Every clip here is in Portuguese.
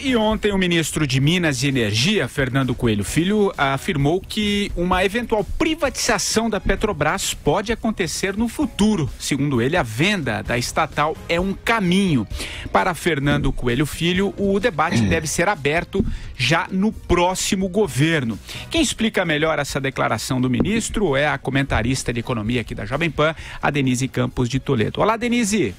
E ontem o ministro de Minas e Energia, Fernando Coelho Filho, afirmou que uma eventual privatização da Petrobras pode acontecer no futuro. Segundo ele, a venda da estatal é um caminho. Para Fernando Coelho Filho, o debate deve ser aberto já no próximo governo. Quem explica melhor essa declaração do ministro é a comentarista de economia aqui da Jovem Pan, a Denise Campos de Toledo. Olá, Denise.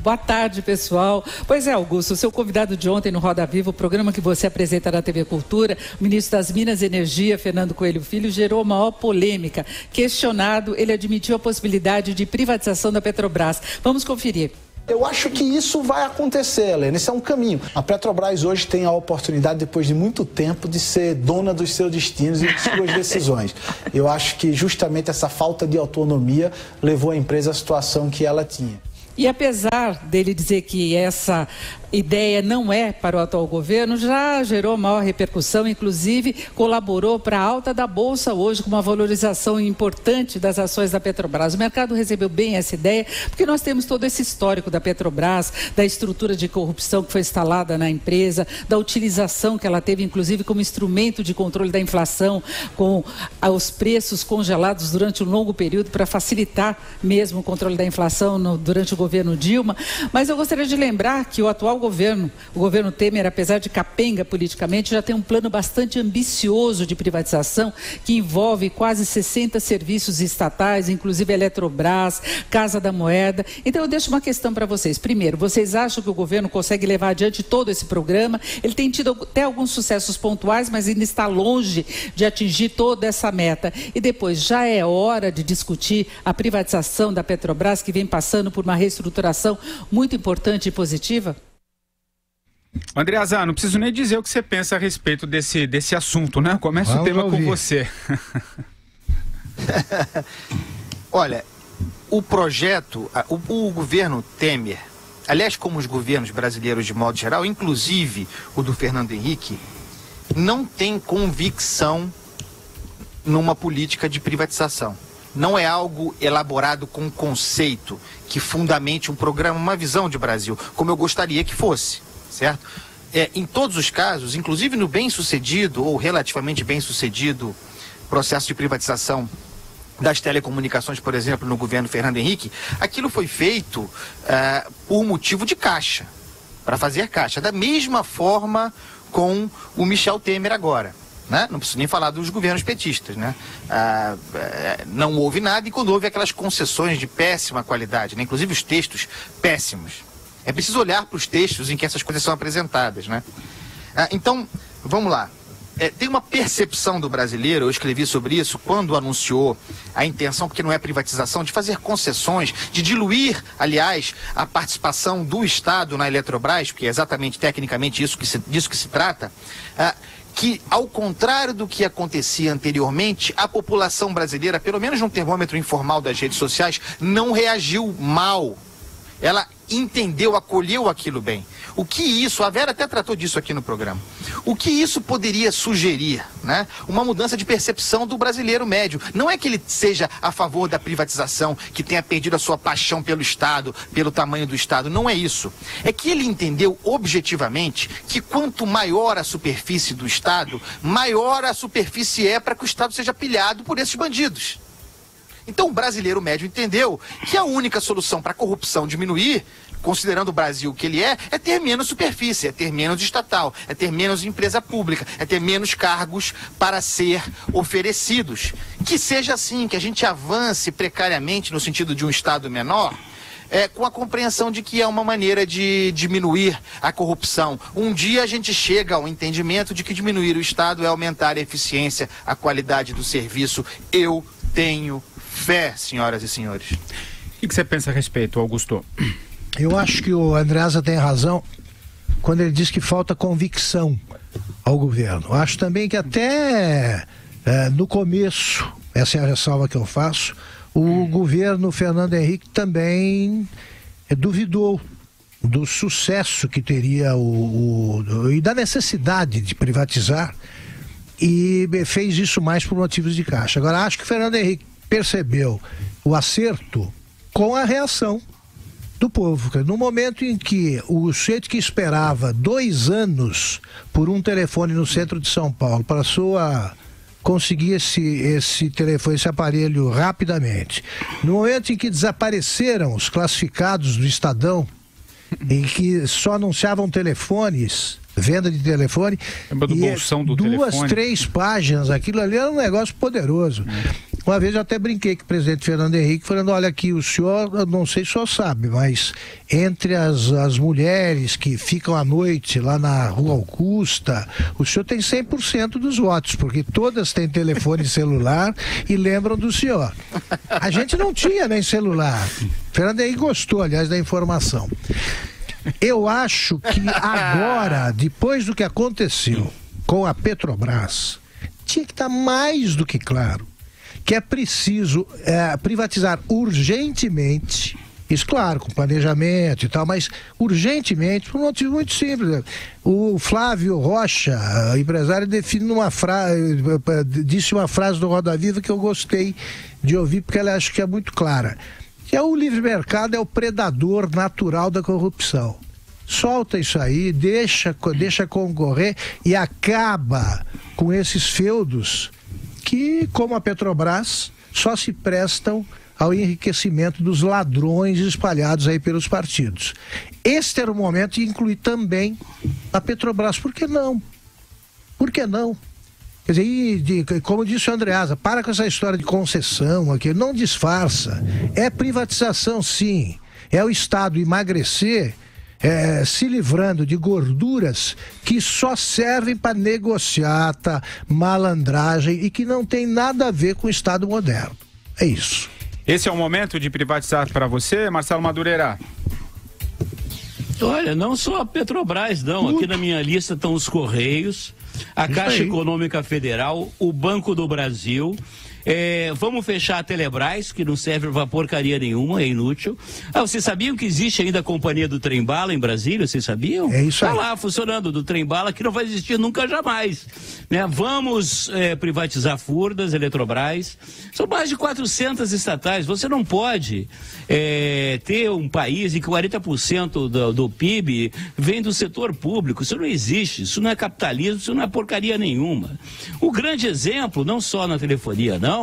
Boa tarde, pessoal. Pois é, Augusto, o seu convidado de ontem no Roda Viva, o programa que você apresenta na TV Cultura, o ministro das Minas e Energia, Fernando Coelho Filho, gerou maior polêmica. Questionado, ele admitiu a possibilidade de privatização da Petrobras. Vamos conferir. Eu acho que isso vai acontecer, Helena, esse é um caminho. A Petrobras hoje tem a oportunidade, depois de muito tempo, de ser dona dos seus destinos e de suas decisões. Eu acho que justamente essa falta de autonomia levou a empresa à situação que ela tinha. E apesar dele dizer que essa ideia não é para o atual governo, já gerou maior repercussão, inclusive colaborou para a alta da Bolsa hoje com uma valorização importante das ações da Petrobras. O mercado recebeu bem essa ideia, porque nós temos todo esse histórico da Petrobras, da estrutura de corrupção que foi instalada na empresa, da utilização que ela teve, inclusive, como instrumento de controle da inflação, com os preços congelados durante um longo período para facilitar mesmo o controle da inflação durante o governo Dilma. Mas eu gostaria de lembrar que o atual governo, o governo Temer, apesar de capenga politicamente, já tem um plano bastante ambicioso de privatização que envolve quase 60 serviços estatais, inclusive a Eletrobras, Casa da Moeda. Então eu deixo uma questão para vocês. Primeiro, vocês acham que o governo consegue levar adiante todo esse programa? Ele tem tido até alguns sucessos pontuais, mas ainda está longe de atingir toda essa meta. E depois, já é hora de discutir a privatização da Petrobras, que vem passando por uma reestruturação muito importante e positiva? Andreasa, não preciso nem dizer o que você pensa a respeito desse assunto, né? Começa o tema com você. Olha, o projeto, o governo Temer, aliás, como os governos brasileiros de modo geral, inclusive o do Fernando Henrique, não tem convicção numa política de privatização. Não é algo elaborado com conceito que fundamente um programa, uma visão de Brasil, como eu gostaria que fosse. Certo? Em todos os casos, inclusive no bem-sucedido ou relativamente bem-sucedido processo de privatização das telecomunicações, por exemplo, no governo Fernando Henrique, aquilo foi feito por motivo de caixa, para fazer caixa. Da mesma forma com o Michel Temer agora. Né? Não preciso nem falar dos governos petistas. Né? Não houve nada e quando houve aquelas concessões de péssima qualidade, né? Inclusive os textos péssimos. É preciso olhar para os textos em que essas coisas são apresentadas, né? Então, vamos lá. Tem uma percepção do brasileiro, eu escrevi sobre isso, quando anunciou a intenção, porque não é privatização, de fazer concessões, de diluir, aliás, a participação do Estado na Eletrobras, porque é exatamente tecnicamente disso que se trata, que, ao contrário do que acontecia anteriormente, a população brasileira, pelo menos num termômetro informal das redes sociais, não reagiu mal. Ela entendeu, acolheu aquilo bem. O que isso, a Vera até tratou disso aqui no programa, o que isso poderia sugerir, né? Uma mudança de percepção do brasileiro médio. Não é que ele seja a favor da privatização, que tenha perdido a sua paixão pelo Estado, pelo tamanho do Estado, não é isso. É que ele entendeu objetivamente que quanto maior a superfície do Estado, maior a superfície é para que o Estado seja pilhado por esses bandidos. Então o brasileiro médio entendeu que a única solução para a corrupção diminuir, considerando o Brasil o que ele é ter menos superfície, é ter menos estatal, é ter menos empresa pública, é ter menos cargos para ser oferecidos. Que seja assim, que a gente avance precariamente no sentido de um Estado menor, com a compreensão de que é uma maneira de diminuir a corrupção. Um dia a gente chega ao entendimento de que diminuir o Estado é aumentar a eficiência, a qualidade do serviço. Eu tenho fé, senhoras e senhores. O que você pensa a respeito, Augusto? Eu acho que o Andreasa tem razão quando ele diz que falta convicção ao governo. Eu acho também que até no começo, essa é a ressalva que eu faço, o governo Fernando Henrique também duvidou do sucesso que teria e da necessidade de privatizar e fez isso mais por motivos de caixa. Agora, acho que o Fernando Henrique percebeu o acerto com a reação do povo. No momento em que o sujeito que esperava 2 anos por um telefone no centro de São Paulo passou a conseguir esse telefone, esse aparelho rapidamente. No momento em que desapareceram os classificados do Estadão, em que só anunciavam telefones, venda de telefone, lembra do bolsão do 2, telefone? 3 páginas, aquilo ali era um negócio poderoso. Uma vez eu até brinquei com o presidente Fernando Henrique, falando, olha aqui, o senhor, eu não sei se o senhor sabe, mas entre as mulheres que ficam à noite lá na Rua Augusta, o senhor tem 100% dos votos, porque todas têm telefone celular e lembram do senhor. A gente não tinha nem celular. Fernando Henrique gostou, aliás, da informação. Eu acho que agora, depois do que aconteceu com a Petrobras, tinha que estar mais do que claro que é preciso privatizar urgentemente, isso claro, com planejamento e tal, mas urgentemente, por um motivo muito simples. O Flávio Rocha, empresário, define disse uma frase do Roda Viva que eu gostei de ouvir, porque ela acho que é muito clara. Que o livre mercado é o predador natural da corrupção. Solta isso aí, deixa concorrer e acaba com esses feudos que, como a Petrobras, só se prestam ao enriquecimento dos ladrões espalhados aí pelos partidos. Este era o momento de incluir também a Petrobras. Por que não? Por que não? Quer dizer, como disse o Andreasa, para com essa história de concessão aqui, não disfarça. É privatização, sim. É o Estado emagrecer, se livrando de gorduras que só servem para negociata, malandragem e que não tem nada a ver com o Estado moderno. É isso. Esse é o momento de privatizar para você, Marcelo Madureira? Olha, não só a Petrobras, não. Aqui na minha lista estão os Correios, a Caixa Econômica Federal, o Banco do Brasil. Vamos fechar a Telebrás, que não serve pra porcaria nenhuma, é inútil. Vocês sabiam que existe ainda a companhia do Trem-Bala em Brasília? Vocês sabiam? É isso aí. Tá lá funcionando, do Trem-Bala, que não vai existir nunca jamais. Né? Vamos privatizar Furnas, Eletrobras. São mais de 400 estatais. Você não pode ter um país em que 40% do PIB vem do setor público. Isso não existe, isso não é capitalismo, isso não é porcaria nenhuma. O grande exemplo, não só na telefonia, não,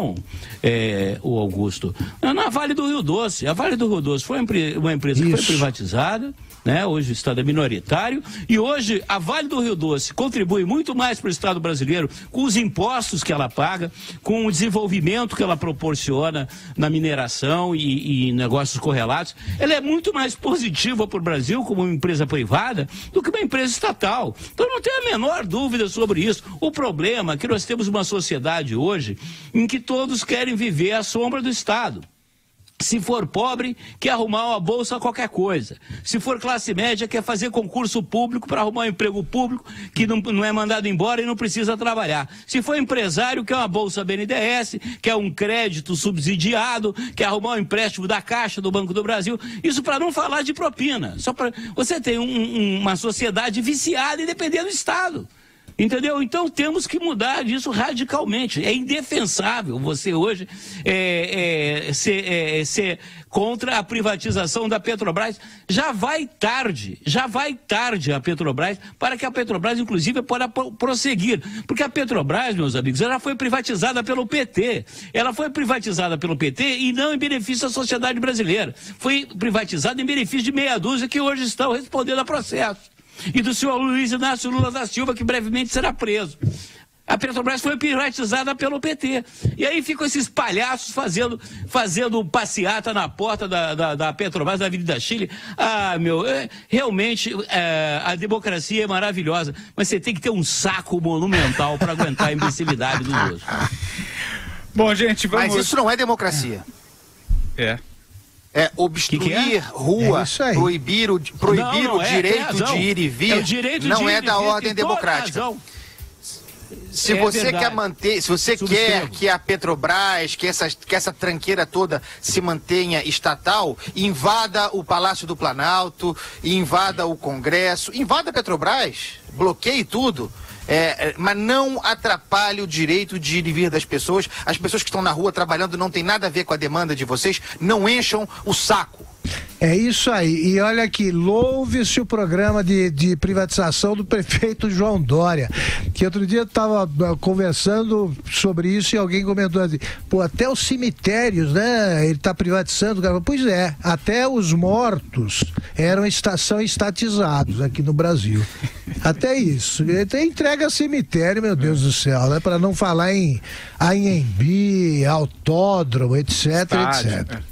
o Augusto, na Vale do Rio Doce. A Vale do Rio Doce foi uma empresa que foi privatizada, né? Hoje o Estado é minoritário e hoje a Vale do Rio Doce contribui muito mais para o Estado brasileiro com os impostos que ela paga, com o desenvolvimento que ela proporciona na mineração e negócios correlatos. Ela é muito mais positiva para o Brasil como uma empresa privada do que uma empresa estatal. Então não tem a menor dúvida sobre isso. O problema é que nós temos uma sociedade hoje em que todos querem viver à sombra do Estado. Se for pobre, quer arrumar uma bolsa a qualquer coisa. Se for classe média, quer fazer concurso público para arrumar um emprego público que não é mandado embora e não precisa trabalhar. Se for empresário, quer uma bolsa BNDES, quer um crédito subsidiado, quer arrumar um empréstimo da Caixa, do Banco do Brasil. Isso para não falar de propina. Só para você tem uma sociedade viciada e dependendo do Estado. Entendeu? Então temos que mudar disso radicalmente. É indefensável você hoje ser contra a privatização da Petrobras. Já vai tarde a Petrobras, para que a Petrobras, inclusive, possa prosseguir. Porque a Petrobras, meus amigos, ela foi privatizada pelo PT. Ela foi privatizada pelo PT e não em benefício da sociedade brasileira. Foi privatizada em benefício de meia dúzia que hoje estão respondendo a processo. E do senhor Luiz Inácio Lula da Silva, que brevemente será preso. A Petrobras foi privatizada pelo PT. E aí ficam esses palhaços fazendo passeata na porta da Petrobras, da Avenida Chile. Realmente, a democracia é maravilhosa, mas você tem que ter um saco monumental para aguentar a imbecilidade dos outros. Bom, gente, vamos... Mas isso não é democracia. Obstruir rua, proibir o direito de ir e vir, não é da ordem democrática. Se você quer manter, se você quer que a Petrobras, que essa tranqueira toda se mantenha estatal, invada o Palácio do Planalto, invada o Congresso, invada a Petrobras, bloqueie tudo. Mas não atrapalhe o direito de ir e vir das pessoas. As pessoas que estão na rua trabalhando não tem nada a ver com a demanda de vocês. Não encham o saco. É isso aí. E olha aqui, louve-se o programa de privatização do prefeito João Dória. Que outro dia eu estava conversando sobre isso e alguém comentou assim, pô, até os cemitérios, né? Ele está privatizando. Pois é, até os mortos são estatizados aqui no Brasil. Até isso. Ele entrega cemitério, meu Deus do céu, né? Para não falar em Anhembi, autódromo, etc, Estádio, etc.